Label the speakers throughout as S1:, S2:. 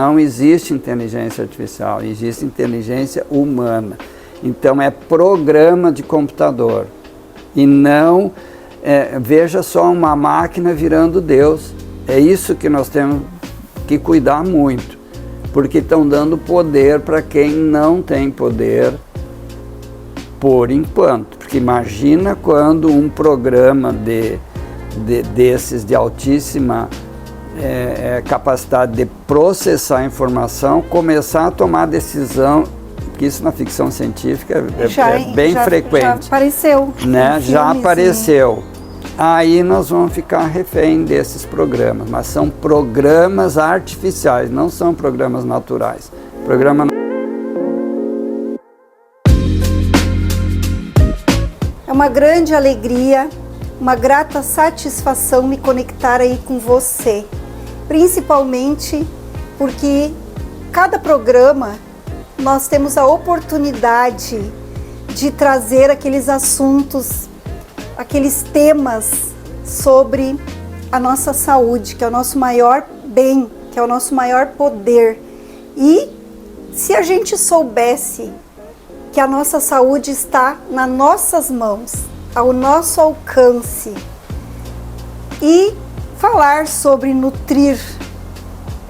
S1: Não existe inteligência artificial, existe inteligência humana. Então é programa de computador. E não, veja só, uma máquina virando Deus. É isso que nós temos que cuidar muito. Porque estão dando poder para quem não tem poder por enquanto. Porque imagina quando um programa desses de altíssima capacidade de processar informação começar a tomar decisão, porque isso na ficção científica é bem frequente.
S2: Já apareceu.
S1: Né? Já apareceu. Aí nós vamos ficar refém desses programas, mas são programas artificiais, não são programas naturais.
S2: É uma grande alegria, uma grata satisfação me conectar aí com você, principalmente porque cada programa nós temos a oportunidade de trazer aqueles assuntos, aqueles temas sobre a nossa saúde, que é o nosso maior bem, que é o nosso maior poder. E se a gente soubesse que a nossa saúde está nas nossas mãos, ao nosso alcance, e falar sobre nutrir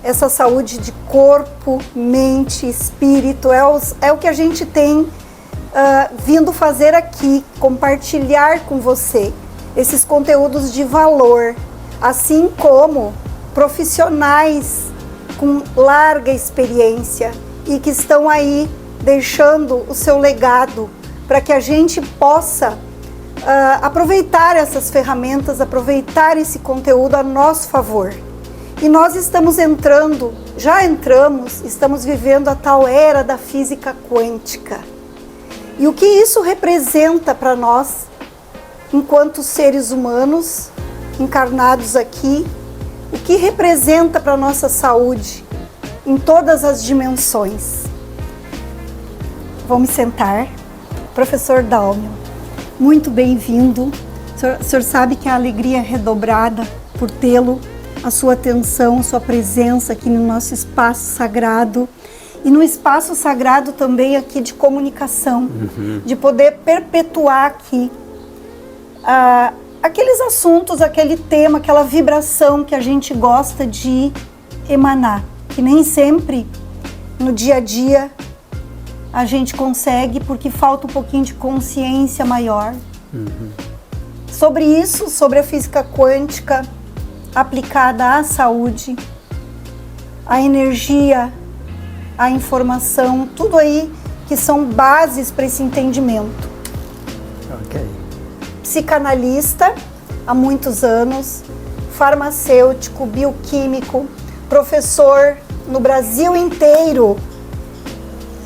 S2: essa saúde de corpo, mente, espírito, é o que a gente tem vindo fazer aqui, compartilhar com você esses conteúdos de valor, assim como profissionais com larga experiência e que estão aí deixando o seu legado para que a gente possa aproveitar essas ferramentas, aproveitar esse conteúdo a nosso favor. E nós estamos estamos vivendo a tal era da física quântica. E o que isso representa para nós, enquanto seres humanos encarnados aqui, o que representa para a nossa saúde em todas as dimensões. Vamos sentar. Professor Dálmio, muito bem-vindo. O senhor sabe que a alegria é redobrada por tê-lo, a sua atenção, a sua presença aqui no nosso espaço sagrado. E no espaço sagrado também aqui de comunicação, de poder perpetuar aqui aqueles assuntos, aquele tema, aquela vibração que a gente gosta de emanar, que nem sempre no dia a dia a gente consegue, porque falta um pouquinho de consciência maior. Sobre isso, sobre a física quântica aplicada à saúde, à energia, a informação, tudo aí que são bases para esse entendimento.
S1: Ok.
S2: Psicanalista há muitos anos, farmacêutico, bioquímico, professor no Brasil inteiro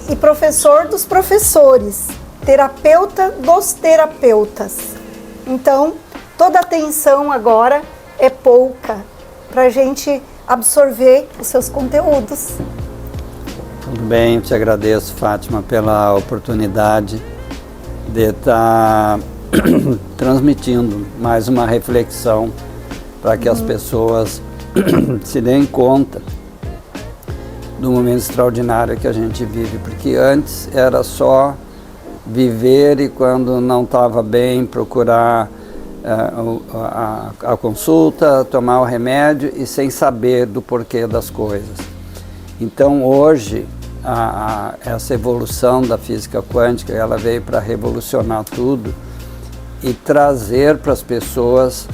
S2: e professor dos professores, terapeuta dos terapeutas. Então, toda atenção agora é pouca para a gente absorver os seus conteúdos.
S1: Tudo bem, eu te agradeço, Fátima, pela oportunidade de estar transmitindo mais uma reflexão para que as pessoas se deem conta do momento extraordinário que a gente vive, porque antes era só viver e quando não estava bem procurar a consulta, tomar o remédio e sem saber do porquê das coisas. Então hoje essa evolução da física quântica, ela veio para revolucionar tudo e trazer para as pessoas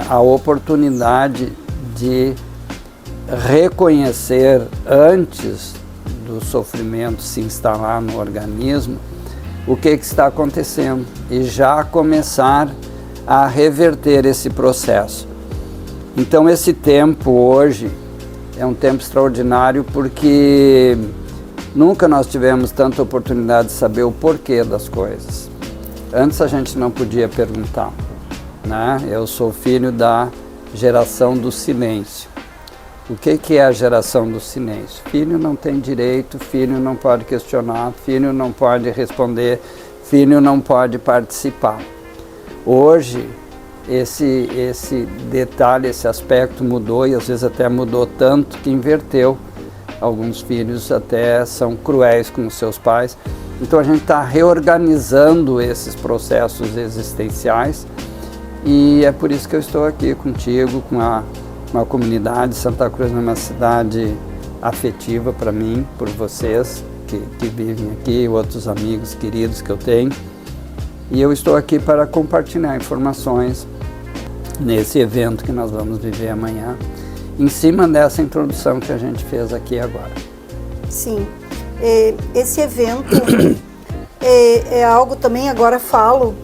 S1: a oportunidade de reconhecer antes do sofrimento se instalar no organismo o que está acontecendo e já começar a reverter esse processo. Então esse tempo hoje é um tempo extraordinário porque nunca nós tivemos tanta oportunidade de saber o porquê das coisas. Antes a gente não podia perguntar, né? Eu sou filho da geração do silêncio. O que é a geração do silêncio? Filho não tem direito, filho não pode questionar, filho não pode responder, filho não pode participar. Hoje, esse detalhe, esse aspecto mudou e às vezes até mudou tanto que inverteu. alguns filhos até são cruéis com os seus pais. Então a gente está reorganizando esses processos existenciais e é por isso que eu estou aqui contigo, com uma comunidade. Santa Cruz é uma cidade afetiva para mim, por vocês que vivem aqui, outros amigos queridos que eu tenho. E eu estou aqui para compartilhar informações nesse evento que nós vamos viver amanhã, em cima dessa introdução que a gente fez aqui agora.
S2: Sim, esse evento é algo também, agora falo,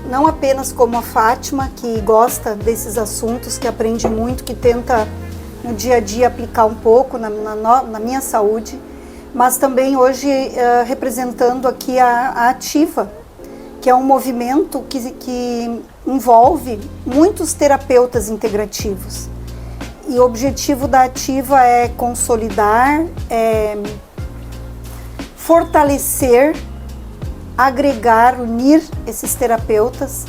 S2: não apenas como a Fátima, que gosta desses assuntos, que aprende muito, que tenta no dia a dia aplicar um pouco na minha saúde, mas também hoje representando aqui a Ativa, que é um movimento que envolve muitos terapeutas integrativos. E o objetivo da Ativa é consolidar, fortalecer, agregar, unir esses terapeutas,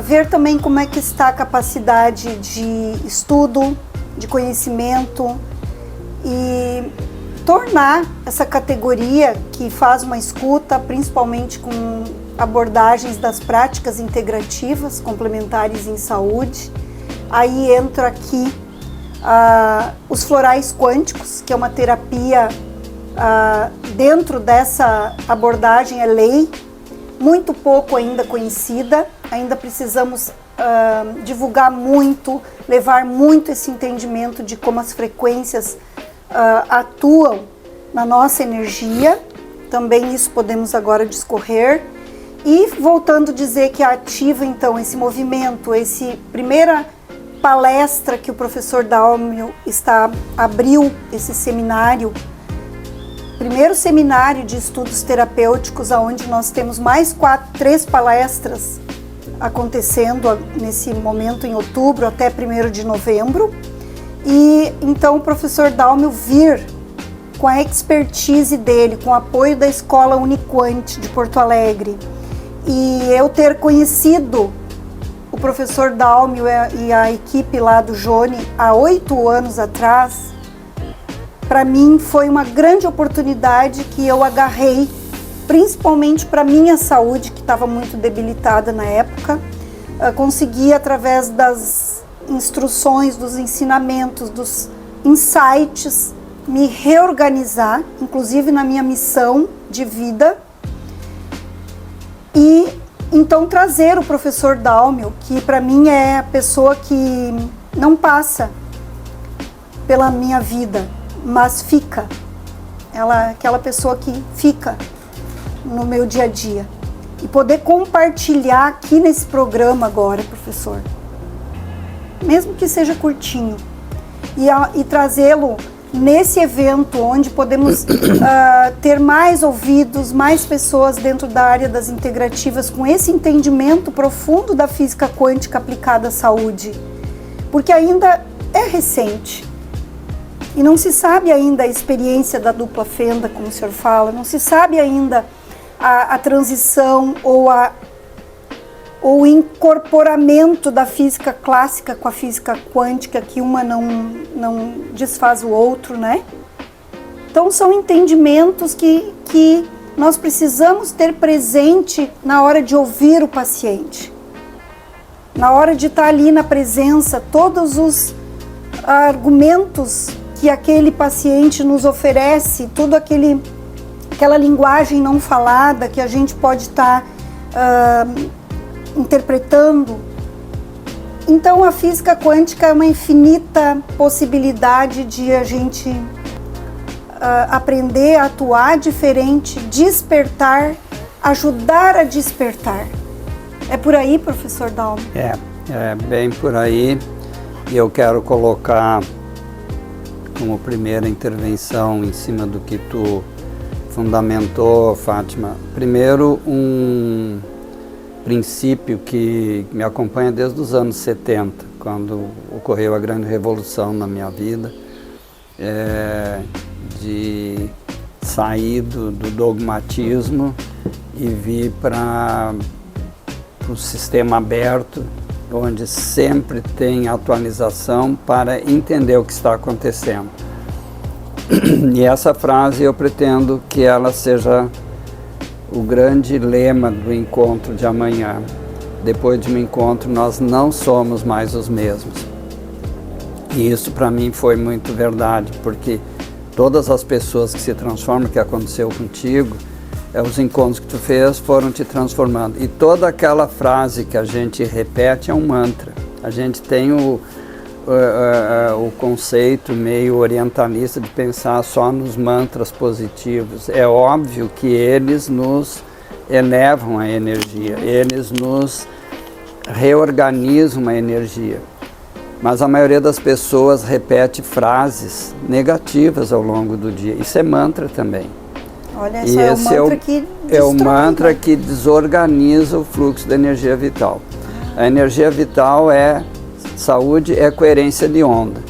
S2: ver também como é que está a capacidade de estudo, de conhecimento e tornar essa categoria que faz uma escuta, principalmente com abordagens das práticas integrativas complementares em saúde. Aí entra aqui os florais quânticos, que é uma terapia dentro dessa abordagem, é lei, muito pouco ainda conhecida, ainda precisamos divulgar muito, levar muito esse entendimento de como as frequências atuam na nossa energia, também isso podemos agora discorrer. E voltando a dizer que a Ativa, então, esse movimento, essa primeira palestra que o professor Dálmio abriu, esse seminário, primeiro seminário de estudos terapêuticos, onde nós temos mais 3 palestras acontecendo nesse momento em outubro até 1º de novembro. E então o professor Dálmio vir com a expertise dele, com o apoio da Escola Uniquant de Porto Alegre, e eu ter conhecido o professor Dálmio e a equipe lá do Joni há 8 anos atrás, para mim foi uma grande oportunidade que eu agarrei, principalmente para minha saúde, que estava muito debilitada na época. Consegui, através das instruções, dos ensinamentos, dos insights, me reorganizar, inclusive na minha missão de vida. E então trazer o professor Dálmio, que para mim é a pessoa que não passa pela minha vida, mas fica. Ela é aquela pessoa que fica no meu dia a dia. E poder compartilhar aqui nesse programa agora, professor, mesmo que seja curtinho, e trazê-lo nesse evento onde podemos ter mais ouvidos, mais pessoas dentro da área das integrativas com esse entendimento profundo da física quântica aplicada à saúde, porque ainda é recente e não se sabe ainda a experiência da dupla fenda, como o senhor fala, não se sabe ainda a transição ou o incorporamento da física clássica com a física quântica, que uma não desfaz o outro, né? Então são entendimentos que nós precisamos ter presente na hora de ouvir o paciente, na hora de estar ali na presença, todos os argumentos que aquele paciente nos oferece, tudo aquela linguagem não falada que a gente pode estar interpretando. Então a física quântica é uma infinita possibilidade de a gente aprender a atuar diferente, despertar, ajudar a despertar. É por aí, professor Dálmio?
S1: É bem por aí. E eu quero colocar como primeira intervenção em cima do que tu fundamentou, Fátima. Primeiro, um princípio que me acompanha desde os anos 70, quando ocorreu a grande revolução na minha vida, de sair do dogmatismo e vir para o sistema aberto, onde sempre tem atualização para entender o que está acontecendo. E essa frase eu pretendo que ela seja o grande lema do encontro de amanhã. Depois de um encontro, nós não somos mais os mesmos. E isso para mim foi muito verdade, porque todas as pessoas que se transformam, que aconteceu contigo, os encontros que tu fez foram te transformando. E toda aquela frase que a gente repete é um mantra. A gente tem o conceito meio orientalista de pensar só nos mantras positivos. É óbvio que eles nos elevam a energia, eles nos reorganizam a energia. Mas a maioria das pessoas repete frases negativas ao longo do dia. Isso é mantra também.
S2: Olha, esse é o mantra que destrói,
S1: é o mantra que desorganiza o fluxo da energia vital. A energia vital é saúde, é coerência de onda.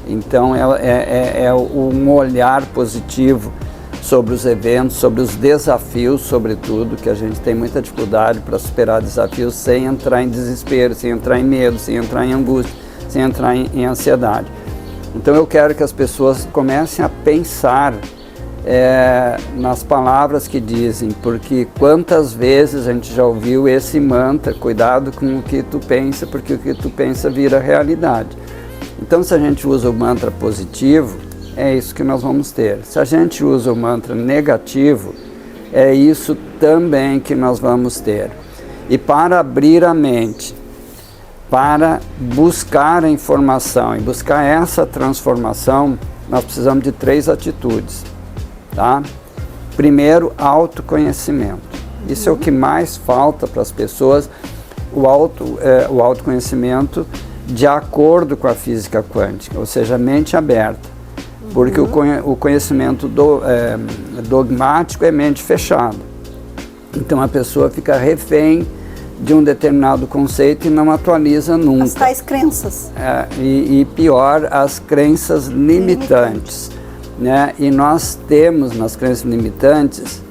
S1: Então é um olhar positivo sobre os eventos, sobre os desafios, sobretudo, que a gente tem muita dificuldade para superar desafios sem entrar em desespero, sem entrar em medo, sem entrar em angústia, sem entrar em ansiedade. Então eu quero que as pessoas comecem a pensar nas palavras que dizem, porque quantas vezes a gente já ouviu esse mantra, cuidado com o que tu pensa, porque o que tu pensa vira realidade. Então se a gente usa o mantra positivo, é isso que nós vamos ter. Se a gente usa o mantra negativo, é isso também que nós vamos ter. E para abrir a mente, para buscar a informação e buscar essa transformação, nós precisamos de 3 atitudes. Tá? Primeiro, autoconhecimento. Isso é o que mais falta para as pessoas, o autoconhecimento de acordo com a física quântica, ou seja, mente aberta. Porque o conhecimento dogmático é mente fechada. Então a pessoa fica refém de um determinado conceito e não atualiza nunca.
S2: As tais crenças.
S1: E pior, as crenças limitantes. Né? E nós temos nas crenças limitantes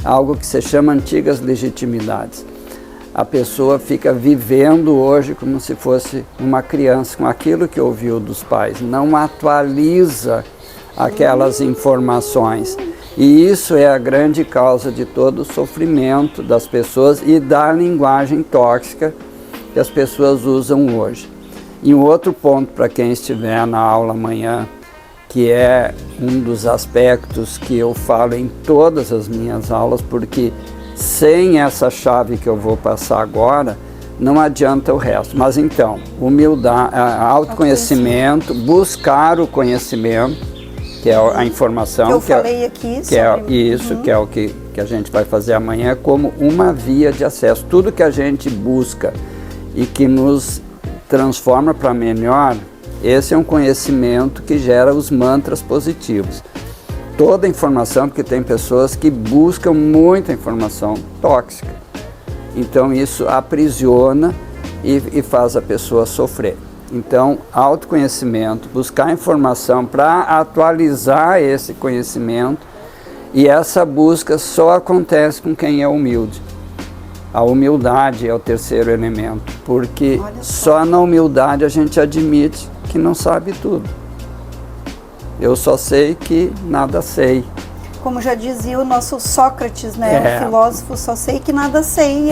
S1: algo que se chama antigas legitimidades. A pessoa fica vivendo hoje como se fosse uma criança, com aquilo que ouviu dos pais, não atualiza aquelas informações. E isso é a grande causa de todo o sofrimento das pessoas e da linguagem tóxica que as pessoas usam hoje. E um outro ponto para quem estiver na aula amanhã, que é um dos aspectos que eu falo em todas as minhas aulas, porque sem essa chave que eu vou passar agora, não adianta o resto. Mas então, humildade, autoconhecimento, buscar o conhecimento, que é a informação.
S2: Que eu falei aqui.
S1: Que é isso, que é o que a gente vai fazer amanhã, como uma via de acesso. Tudo que a gente busca e que nos transforma para melhor, esse é um conhecimento que gera os mantras positivos. Toda informação, porque tem pessoas que buscam muita informação tóxica. Então isso aprisiona e faz a pessoa sofrer. Então, autoconhecimento, buscar informação para atualizar esse conhecimento, e essa busca só acontece com quem é humilde. A humildade é o terceiro elemento, porque só na humildade a gente admite que não sabe tudo. Eu só sei que nada sei.
S2: Como já dizia o nosso Sócrates, né? O filósofo, só sei que nada sei.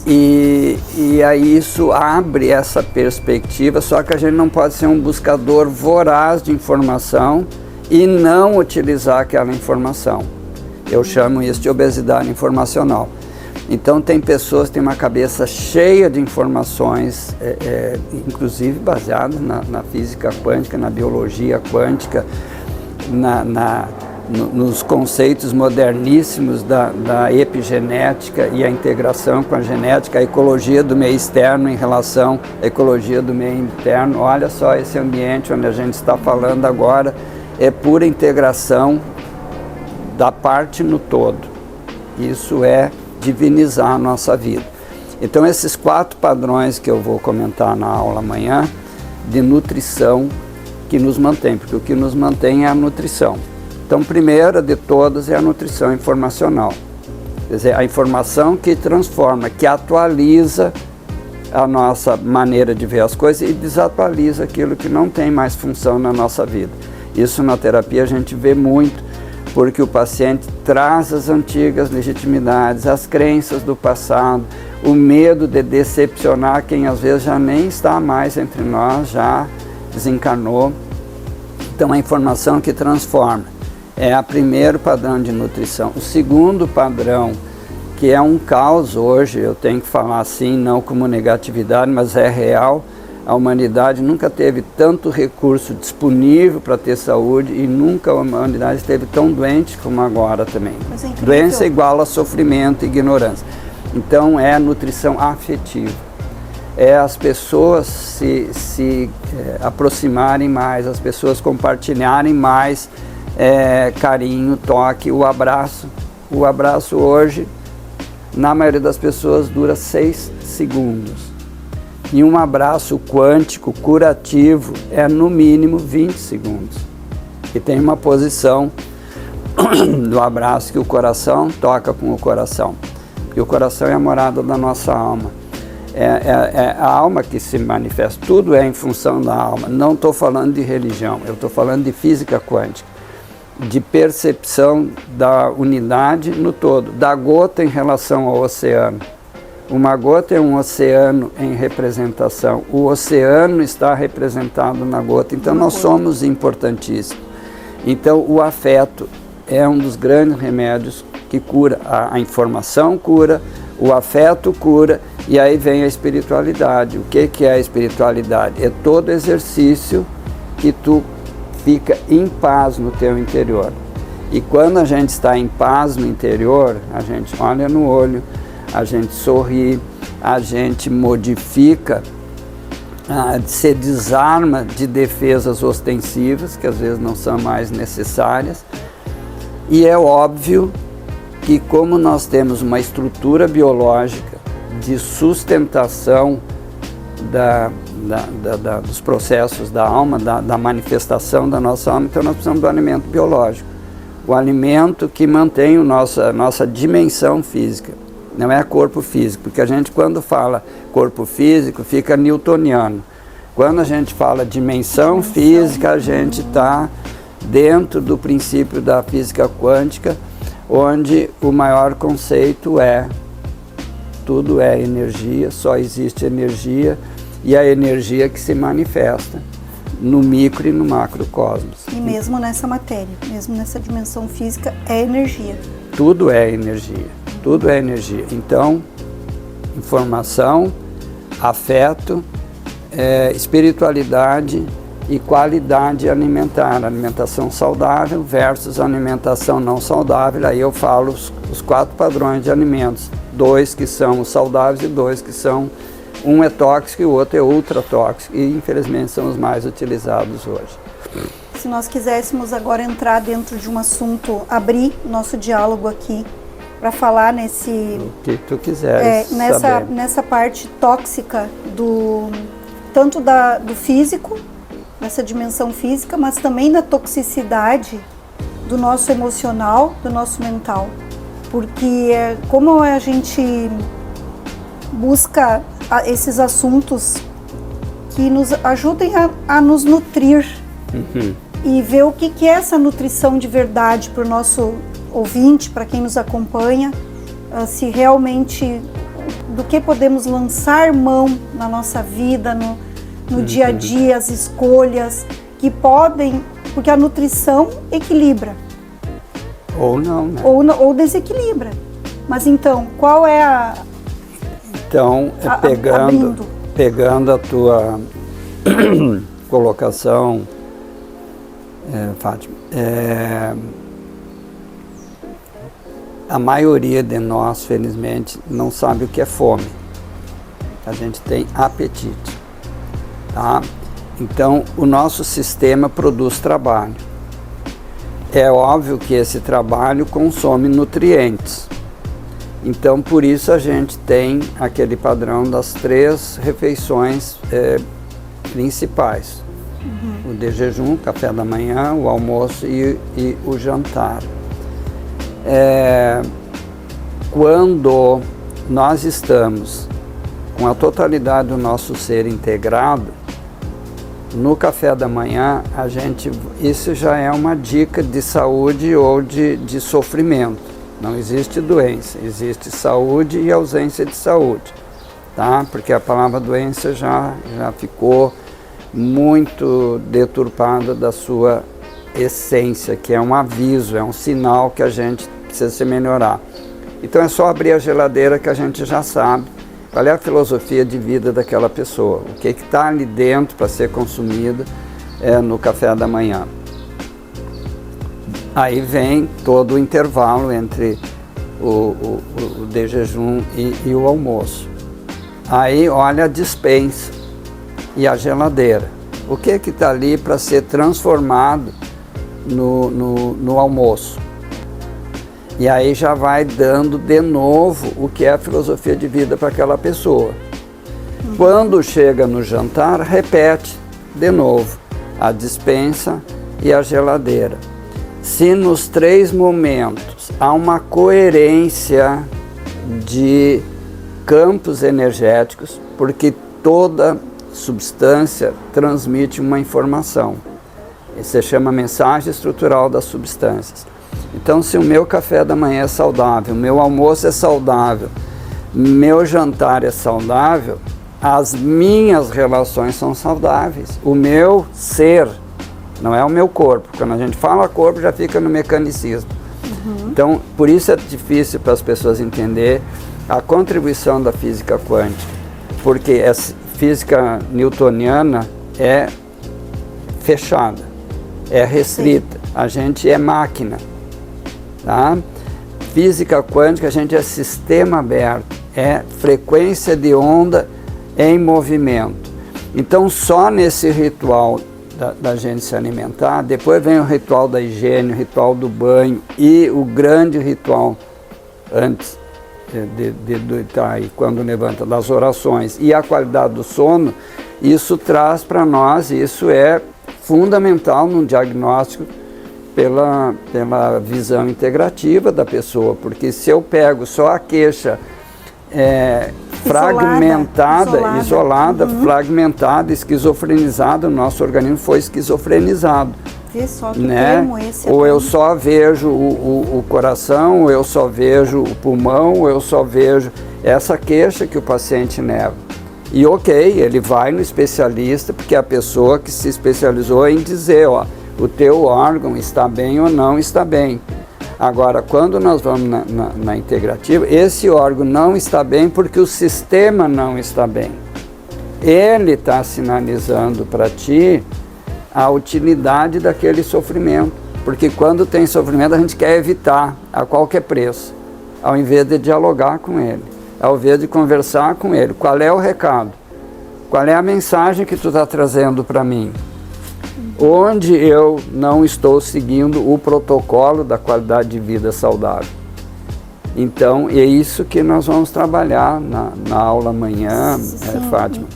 S1: E aí isso abre essa perspectiva, só que a gente não pode ser um buscador voraz de informação e não utilizar aquela informação. Eu chamo isso de obesidade informacional. Então tem pessoas que têm uma cabeça cheia de informações, inclusive baseadas na física quântica, na biologia quântica, nos conceitos moderníssimos da epigenética e a integração com a genética, a ecologia do meio externo em relação à ecologia do meio interno. Olha só, esse ambiente onde a gente está falando agora é pura integração da parte no todo. Isso é divinizar a nossa vida. Então esses 4 padrões que eu vou comentar na aula amanhã, de nutrição, que nos mantém, porque o que nos mantém é a nutrição. Então, primeira de todas é a nutrição informacional. Quer dizer, a informação que transforma, que atualiza a nossa maneira de ver as coisas e desatualiza aquilo que não tem mais função na nossa vida. Isso na terapia a gente vê muito, porque o paciente traz as antigas legitimidades, as crenças do passado, o medo de decepcionar quem às vezes já nem está mais entre nós, já desencarnou. Então a informação que transforma é o primeiro padrão de nutrição. O segundo padrão, que é um caos hoje, eu tenho que falar assim, não como negatividade, mas é real. A humanidade nunca teve tanto recurso disponível para ter saúde e nunca a humanidade esteve tão doente como agora também. Doença igual a sofrimento e ignorância. Então é a nutrição afetiva. É as pessoas se aproximarem mais, as pessoas compartilharem mais carinho, toque, o abraço. O abraço hoje, na maioria das pessoas, dura 6 segundos. E um abraço quântico, curativo, é no mínimo 20 segundos. E tem uma posição do abraço que o coração toca com o coração. Porque o coração é a morada da nossa alma. É a alma que se manifesta. Tudo é em função da alma. Não estou falando de religião, eu estou falando de física quântica. De percepção da unidade no todo. Da gota em relação ao oceano. Uma gota é um oceano em representação. O oceano está representado na gota. Então nós somos importantíssimos. Então o afeto é um dos grandes remédios que cura. A informação cura, o afeto cura, e aí vem a espiritualidade. O que é a espiritualidade? É todo exercício que tu fica em paz no teu interior. E quando a gente está em paz no interior, a gente olha no olho, a gente sorri, a gente modifica, se desarma de defesas ostensivas, que às vezes não são mais necessárias. E é óbvio que, como nós temos uma estrutura biológica de sustentação dos processos da alma, da manifestação da nossa alma, então nós precisamos do alimento biológico. O alimento que mantém a nossa dimensão física. Não é corpo físico, porque a gente, quando fala corpo físico, fica newtoniano. Quando a gente fala dimensão física, a gente está dentro do princípio da física quântica, onde o maior conceito é tudo é energia, só existe energia, e a energia que se manifesta no micro e no macrocosmos.
S2: E mesmo nessa matéria, mesmo nessa dimensão física, é energia.
S1: Tudo é energia. Tudo é energia. Então, informação, afeto, espiritualidade e qualidade alimentar. Alimentação saudável versus alimentação não saudável. Aí eu falo os 4 padrões de alimentos. 2 que são saudáveis e 2 que são... Um é tóxico e o outro é ultra tóxico. E infelizmente são os mais utilizados hoje.
S2: Se nós quiséssemos agora entrar dentro de um assunto, abrir nosso diálogo aqui, para falar nesse...
S1: O que tu quiseres saber.
S2: Nessa parte tóxica tanto do físico, nessa dimensão física, mas também da toxicidade do nosso emocional, do nosso mental. Porque como a gente busca esses assuntos que nos ajudem a nos nutrir e ver o que é essa nutrição de verdade para o nosso ouvinte, para quem nos acompanha, se realmente do que podemos lançar mão na nossa vida, no dia a dia, as escolhas que podem, porque a nutrição equilibra.
S1: Ou não, né?
S2: Ou desequilibra. Mas então, qual é a...
S1: Então, pegando a tua colocação, Fátima, a maioria de nós, felizmente, não sabe o que é fome. A gente tem apetite, tá? Então, o nosso sistema produz trabalho. É óbvio que esse trabalho consome nutrientes. Então, por isso a gente tem aquele padrão das 3 refeições principais. O de jejum, café da manhã, o almoço e o jantar. Quando nós estamos com a totalidade do nosso ser integrado, no café da manhã, isso já é uma dica de saúde ou de sofrimento. Não existe doença, existe saúde e ausência de saúde, tá? Porque a palavra doença já ficou muito deturpada da sua essência, que é um aviso, é um sinal que a gente precisa se melhorar. Então é só abrir a geladeira que a gente já sabe qual é a filosofia de vida daquela pessoa, o que está ali dentro para ser consumido no café da manhã. Aí vem todo o intervalo entre o de jejum e o almoço. Aí olha a despensa e a geladeira. O que está ali para ser transformado no almoço? E aí já vai dando de novo o que é a filosofia de vida para aquela pessoa. Quando chega no jantar, repete de novo a despensa e a geladeira. Se nos 3 momentos há uma coerência de campos energéticos, porque toda substância transmite uma informação. Isso se chama mensagem estrutural das substâncias. Então, se o meu café da manhã é saudável, meu almoço é saudável, meu jantar é saudável, as minhas relações são saudáveis. O meu ser, não é o meu corpo. Quando a gente fala corpo, já fica no mecanicismo. Então, por isso é difícil para as pessoas entender a contribuição da física quântica, porque a física newtoniana é fechada, é restrita. Sim. A gente é máquina. Tá? Física quântica, a gente é sistema aberto, é frequência de onda em movimento. Então, só nesse ritual da gente se alimentar, depois vem o ritual da higiene, o ritual do banho e o grande ritual antes de deitar aí, quando levanta, das orações e a qualidade do sono. Isso traz para nós, isso é fundamental num diagnóstico pela visão integrativa da pessoa, porque se eu pego só a queixa fragmentada, isolada, fragmentada, esquizofrenizada, o nosso organismo foi esquizofrenizado.
S2: Só que
S1: né? Ou eu só vejo o coração, ou eu só vejo o pulmão, ou eu só vejo essa queixa que o paciente leva. E ok, ele vai no especialista, porque é a pessoa que se especializou em dizer, ó, o teu órgão está bem ou não está bem. Agora, quando nós vamos na integrativa, esse órgão não está bem porque o sistema não está bem. Ele está sinalizando para ti a utilidade daquele sofrimento. Porque quando tem sofrimento, a gente quer evitar a qualquer preço, ao invés de dialogar com ele, ao invés de conversar com ele. Qual é o recado? Qual é a mensagem que tu está trazendo para mim? Onde eu não estou seguindo o protocolo da qualidade de vida saudável. Então, é isso que nós vamos trabalhar na aula amanhã, Fátima,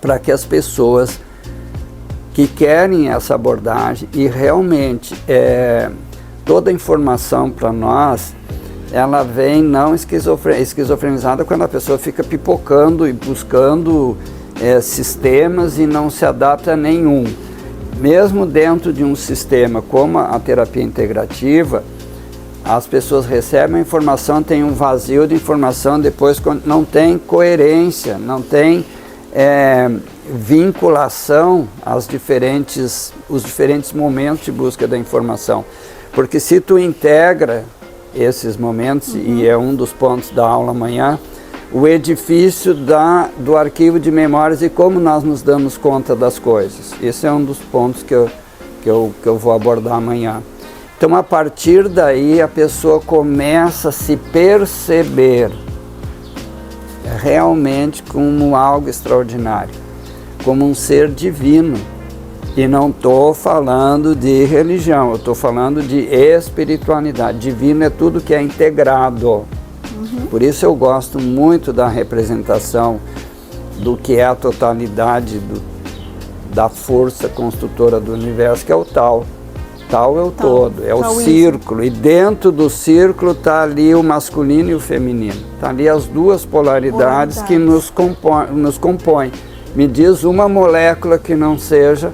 S1: para que as pessoas que querem essa abordagem e realmente toda a informação para nós, ela vem não esquizofrenizada quando a pessoa fica pipocando e buscando sistemas e não se adapta a nenhum. Mesmo dentro de um sistema como a terapia integrativa, as pessoas recebem a informação, tem um vazio de informação, depois não tem coerência, não tem vinculação os diferentes momentos de busca da informação. Porque se tu integra esses momentos, e é um dos pontos da aula amanhã, o edifício do arquivo de memórias e como nós nos damos conta das coisas. Esse é um dos pontos que eu vou abordar amanhã. Então, a partir daí, a pessoa começa a se perceber realmente como algo extraordinário, como um ser divino. E não estou falando de religião, eu estou falando de espiritualidade. Divino é tudo que é integrado. Por isso eu gosto muito da representação do que é a totalidade da força construtora do universo, que é o Tao. Tao é o todo, é o círculo. E dentro do círculo está ali o masculino e o feminino. Está ali as duas polaridades que nos compõem. Me diz uma molécula que não seja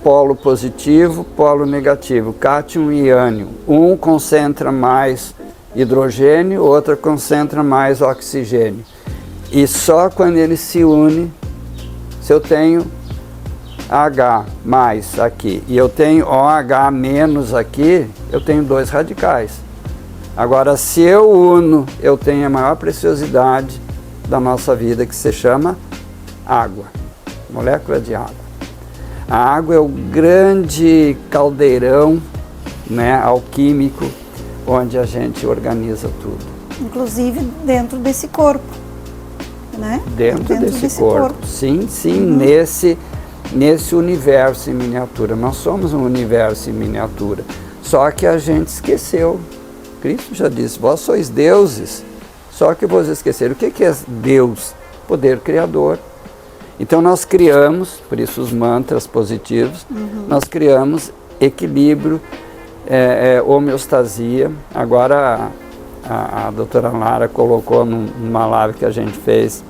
S1: polo positivo, polo negativo, cátion e ânion. Um concentra mais hidrogênio, outra concentra mais oxigênio. E só quando ele se une, se eu tenho H mais aqui e eu tenho OH menos aqui, eu tenho 2 radicais. Agora, se eu uno, eu tenho a maior preciosidade da nossa vida, que se chama água, molécula de água. A água é o grande caldeirão, né, alquímico, onde a gente organiza tudo.
S2: Inclusive dentro desse corpo, né?
S1: Dentro desse corpo. Sim, nesse universo em miniatura. Nós somos um universo em miniatura. Só que a gente esqueceu. Cristo já disse, vós sois deuses, só que vocês esqueceram. O que é Deus? Poder criador. Então nós criamos, por isso os mantras positivos, nós criamos equilíbrio, homeostasia. Agora a doutora Lara colocou numa live que a gente fez,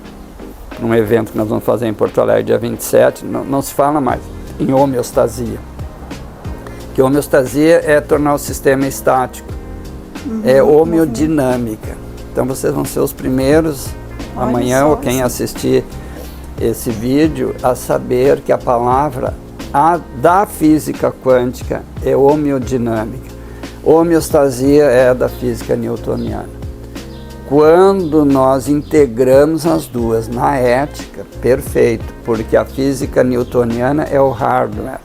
S1: num evento que nós vamos fazer em Porto Alegre, dia 27, não se fala mais em homeostasia. Que homeostasia é tornar o sistema estático, é homeodinâmica. Então vocês vão ser os primeiros, amanhã, ou quem assistir esse vídeo, a saber que a palavra da física quântica é homeodinâmica. Homeostasia é da física newtoniana. Quando nós integramos as duas na ética, perfeito, porque a física newtoniana é o hardware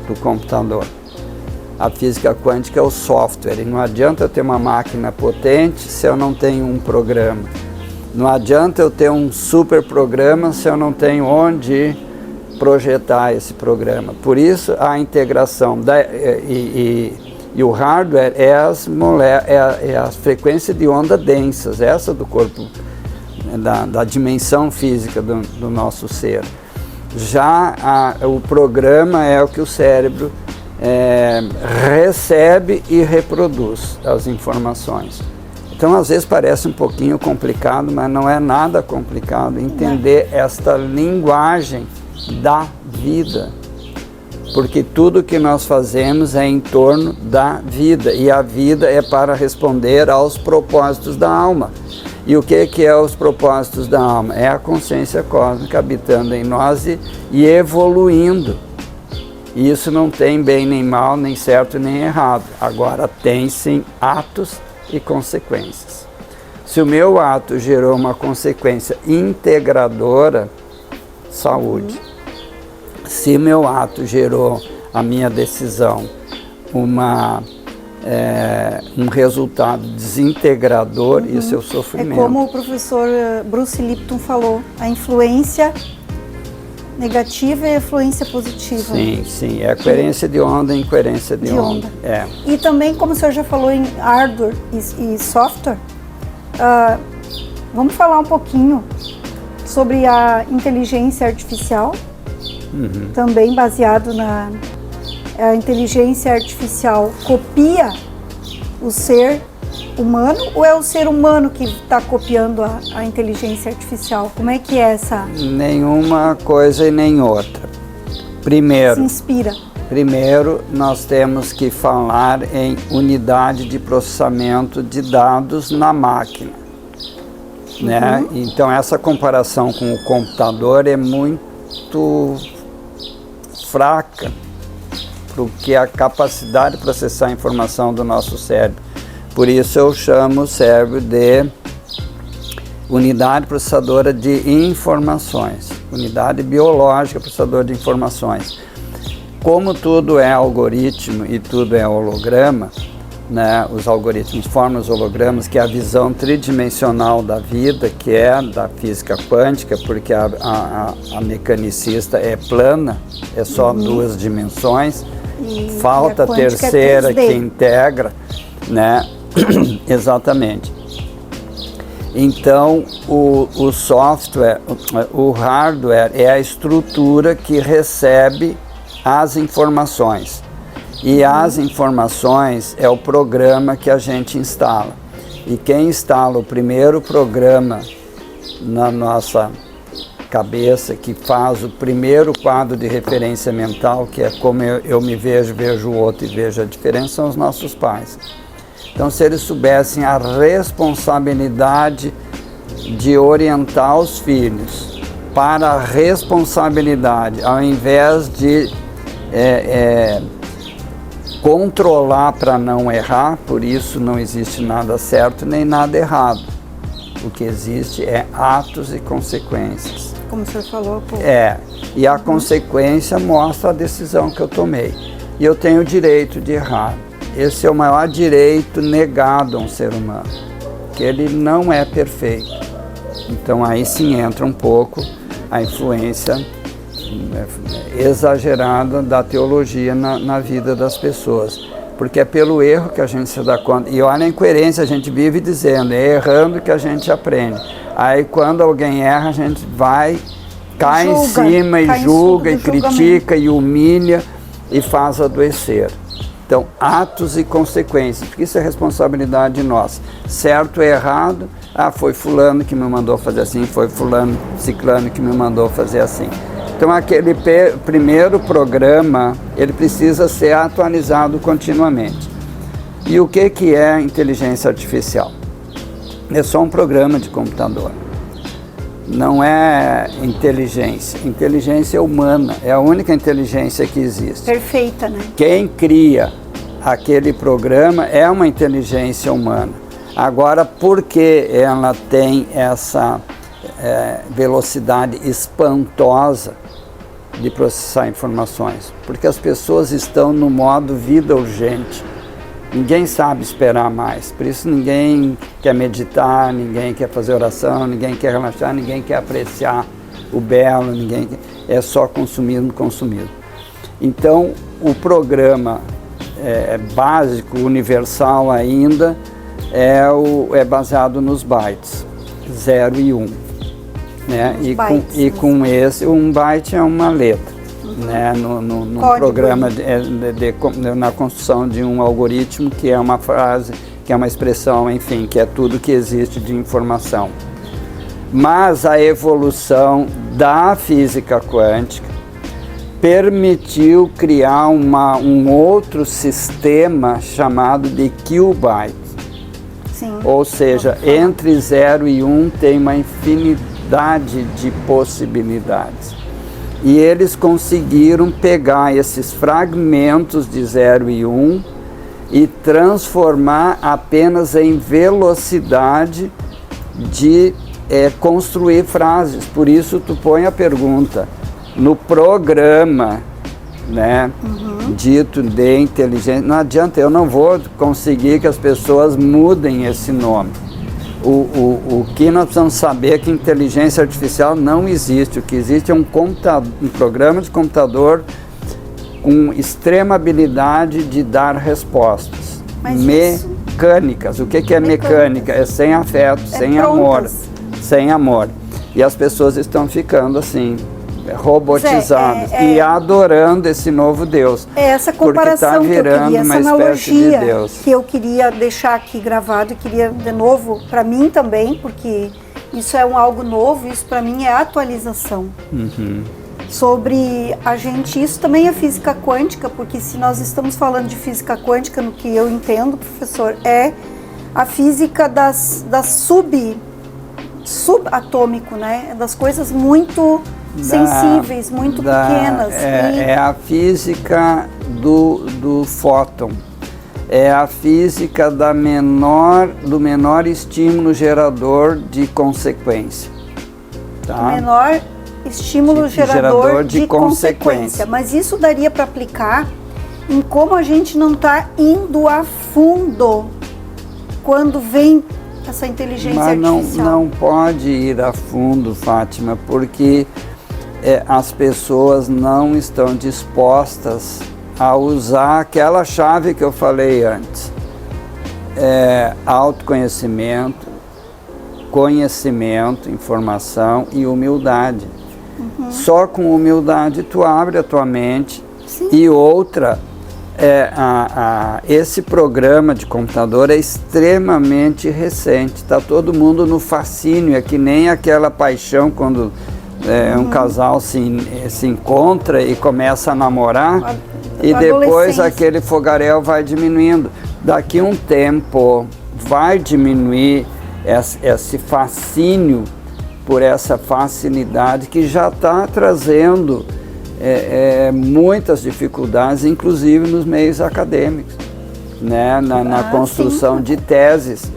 S1: do computador. A física quântica é o software. E não adianta eu ter uma máquina potente se eu não tenho um programa. Não adianta eu ter um super programa se eu não tenho onde projetar esse programa. Por isso a integração e o hardware é a frequência de onda densas, essa do corpo, da dimensão física do nosso ser. Já o programa é o que o cérebro recebe e reproduz as informações. Então, às vezes parece um pouquinho complicado, mas não é nada complicado entender esta linguagem da vida. Porque tudo que nós fazemos é em torno da vida, e a vida é para responder aos propósitos da alma. E o que é os propósitos da alma? É a consciência cósmica habitando em nós e evoluindo. E isso não tem bem nem mal, nem certo nem errado. Agora tem sim atos e consequências. Se o meu ato gerou uma consequência integradora, saúde. Se meu ato gerou a minha decisão um resultado desintegrador, isso é o sofrimento.
S2: É como o professor Bruce Lipton falou, a influência negativa e a influência positiva.
S1: Sim, é a coerência de onda e incoerência de onda.
S2: E também, como o senhor já falou em hardware e software, vamos falar um pouquinho sobre a inteligência artificial, também baseado a inteligência artificial copia o ser humano, ou é o ser humano que está copiando a inteligência artificial? Como é que é essa?
S1: Nenhuma coisa e nem outra.
S2: Se inspira.
S1: Primeiro, nós temos que falar em unidade de processamento de dados na máquina, né? Então, essa comparação com o computador é muito fraca, porque a capacidade de processar a informação do nosso cérebro. Por isso eu chamo o cérebro de unidade processadora de informações, unidade biológica processadora de informações. Como tudo é algoritmo e tudo é holograma, né, os algoritmos formam os hologramas, que é a visão tridimensional da vida, que é da física quântica, porque a mecanicista é plana, é só duas dimensões, falta a terceira que integra, né? Exatamente. Então, o software, o hardware é a estrutura que recebe as informações. E as informações é o programa que a gente instala. E quem instala o primeiro programa na nossa cabeça, que faz o primeiro quadro de referência mental, que é como eu me vejo, vejo o outro e vejo a diferença, são os nossos pais. Então, se eles soubessem a responsabilidade de orientar os filhos para a responsabilidade, ao invés de controlar para não errar, por isso não existe nada certo nem nada errado. O que existe é atos e consequências.
S2: Como o senhor falou, pô.
S1: E a consequência mostra a decisão que eu tomei. E eu tenho o direito de errar. Esse é o maior direito negado a um ser humano, que ele não é perfeito. Então aí sim entra um pouco a influência exagerada da teologia na vida das pessoas. Porque é pelo erro que a gente se dá conta. E olha a incoerência, a gente vive dizendo, é errando que a gente aprende. Aí quando alguém erra, a gente vai, cai em cima e julga e critica e humilha e faz adoecer. Então, atos e consequências, porque isso é responsabilidade nossa. Certo ou errado, foi fulano que me mandou fazer assim, foi fulano, ciclano que me mandou fazer assim. Então, aquele primeiro programa, ele precisa ser atualizado continuamente. E o que é inteligência artificial? É só um programa de computador. Não é inteligência. Inteligência humana, é a única inteligência que existe.
S2: Perfeita, né?
S1: Quem cria aquele programa é uma inteligência humana. Agora, por que ela tem essa velocidade espantosa de processar informações? Porque as pessoas estão no modo vida urgente. Ninguém sabe esperar mais, por isso ninguém quer meditar, ninguém quer fazer oração, ninguém quer relaxar, ninguém quer apreciar o belo, é só consumismo. Então, o programa básico, universal ainda, é baseado nos bytes, 0 e 1. Né? E com esse, um byte é uma letra. Né, no programa, na construção de um algoritmo, que é uma frase, que é uma expressão, enfim, que é tudo que existe de informação. Mas a evolução da física quântica permitiu criar um outro sistema chamado de qubit.
S2: Sim.
S1: Ou seja, entre 0 e 1 tem uma infinidade de possibilidades. E eles conseguiram pegar esses fragmentos de 0 e 1 e transformar apenas em velocidade de construir frases. Por isso tu põe a pergunta no programa, né, dito de inteligência. Não adianta, eu não vou conseguir que as pessoas mudem esse nome. O que nós precisamos saber é que inteligência artificial não existe. O que existe é um programa de computador com extrema habilidade de dar respostas mecânicas. O que é mecânica? É sem afeto, sem amor. Sem amor. E as pessoas estão ficando assim, robotizadas e adorando esse novo Deus.
S2: É essa comparação que eu queria, essa analogia que eu queria deixar aqui gravado, e queria de novo, para mim também, porque isso é algo novo, isso para mim é atualização. Sobre a gente, isso também é física quântica, porque se nós estamos falando de física quântica, no que eu entendo, professor, é a física das subatômico, né? Das coisas muito sensíveis, muito pequenas.
S1: É a física do fóton. É a física do menor estímulo gerador de consequência. Tá?
S2: O menor estímulo gerador de consequência. Mas isso daria para aplicar em como a gente não está indo a fundo quando vem essa inteligência artificial.
S1: Mas não pode ir a fundo, Fátima, porque as pessoas não estão dispostas a usar aquela chave que eu falei antes. Autoconhecimento, conhecimento, informação e humildade. Só com humildade tu abre a tua mente. Sim. E outra, esse programa de computador é extremamente recente. Está todo mundo no fascínio, é que nem aquela paixão quando um casal se encontra e começa a namorar, e depois aquele fogaréu vai diminuindo. Daqui um tempo vai diminuir esse fascínio por essa facilidade que já está trazendo muitas dificuldades, inclusive nos meios acadêmicos, né? Na construção de teses,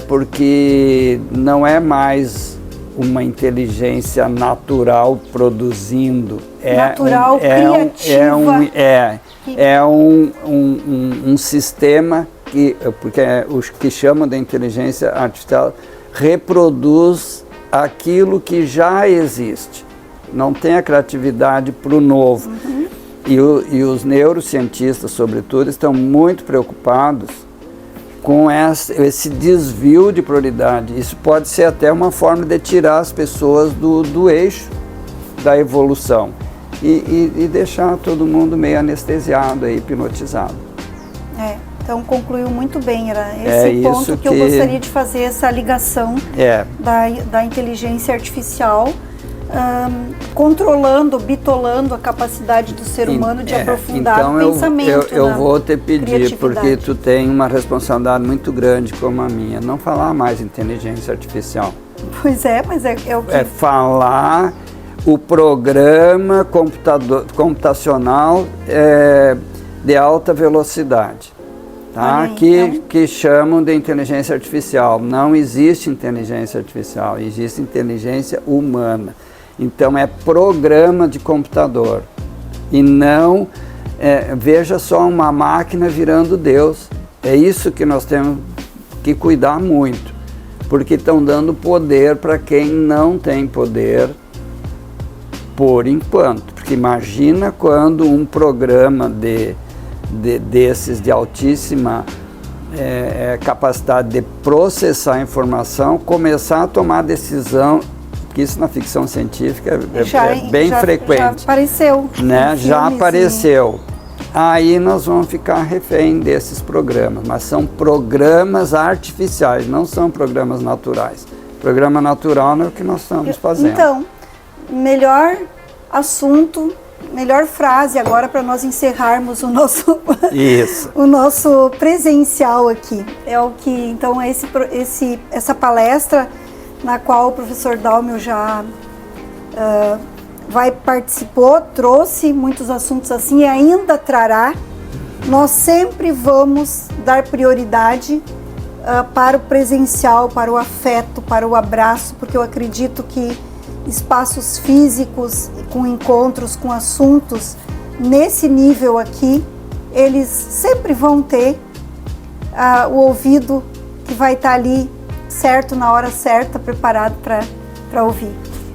S1: porque não é mais uma inteligência natural produzindo,
S2: natural, criativa.
S1: Um sistema porque os que chamam de inteligência artificial reproduz aquilo que já existe, não tem a criatividade para o novo. E os neurocientistas, sobretudo, estão muito preocupados com esse desvio de prioridade. Isso pode ser até uma forma de tirar as pessoas do eixo da evolução e deixar todo mundo meio anestesiado, hipnotizado.
S2: Então concluiu muito bem, era esse ponto que eu gostaria de fazer, essa ligação da inteligência artificial, controlando, bitolando a capacidade do ser humano de aprofundar
S1: então
S2: o pensamento.
S1: Eu vou te pedir, porque tu tem uma responsabilidade muito grande como a minha, não falar mais inteligência artificial.
S2: Pois mas é o que...
S1: É falar o programa computacional de alta velocidade. Tá? Que chamam de inteligência artificial. Não existe inteligência artificial, existe inteligência humana. Então é programa de computador. E não, veja só, uma máquina virando Deus. É isso que nós temos que cuidar muito. Porque estão dando poder para quem não tem poder por enquanto. Porque imagina quando um programa desses de altíssima capacidade de processar a informação, começar a tomar decisão, porque isso na ficção científica é bem frequente.
S2: Já apareceu.
S1: Né? Já apareceu. Aí nós vamos ficar refém desses programas, mas são programas artificiais, não são programas naturais. Programa natural não é o que nós estamos fazendo.
S2: Então, melhor assunto, melhor frase agora para nós encerrarmos o nosso o nosso presencial aqui. É o que, então, essa palestra na qual o professor Dalmio já participou, trouxe muitos assuntos assim e ainda trará. Nós sempre vamos dar prioridade para o presencial, para o afeto, para o abraço, porque eu acredito que espaços físicos, com encontros, com assuntos, nesse nível aqui, eles sempre vão ter o ouvido que vai estar ali certo, na hora certa, preparado para ouvir.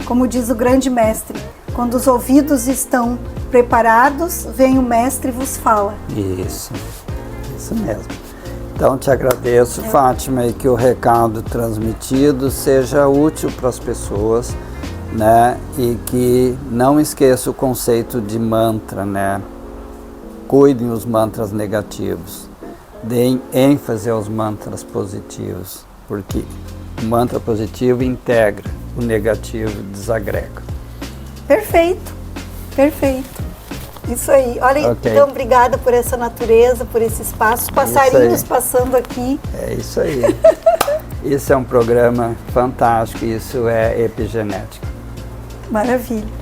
S2: Como diz o grande mestre, quando os ouvidos estão preparados, vem o mestre e vos fala.
S1: Isso mesmo. Então te agradeço, Fátima, e que o recado transmitido seja útil para as pessoas, né? E que não esqueça o conceito de mantra, né? Cuidem os mantras negativos, deem ênfase aos mantras positivos, porque o mantra positivo integra, o negativo desagrega.
S2: Perfeito, perfeito. Isso aí. Olha, então, obrigada por essa natureza, por esse espaço, passarinhos passando aqui.
S1: É isso aí. Isso é um programa fantástico, isso é epigenética.
S2: Maravilha.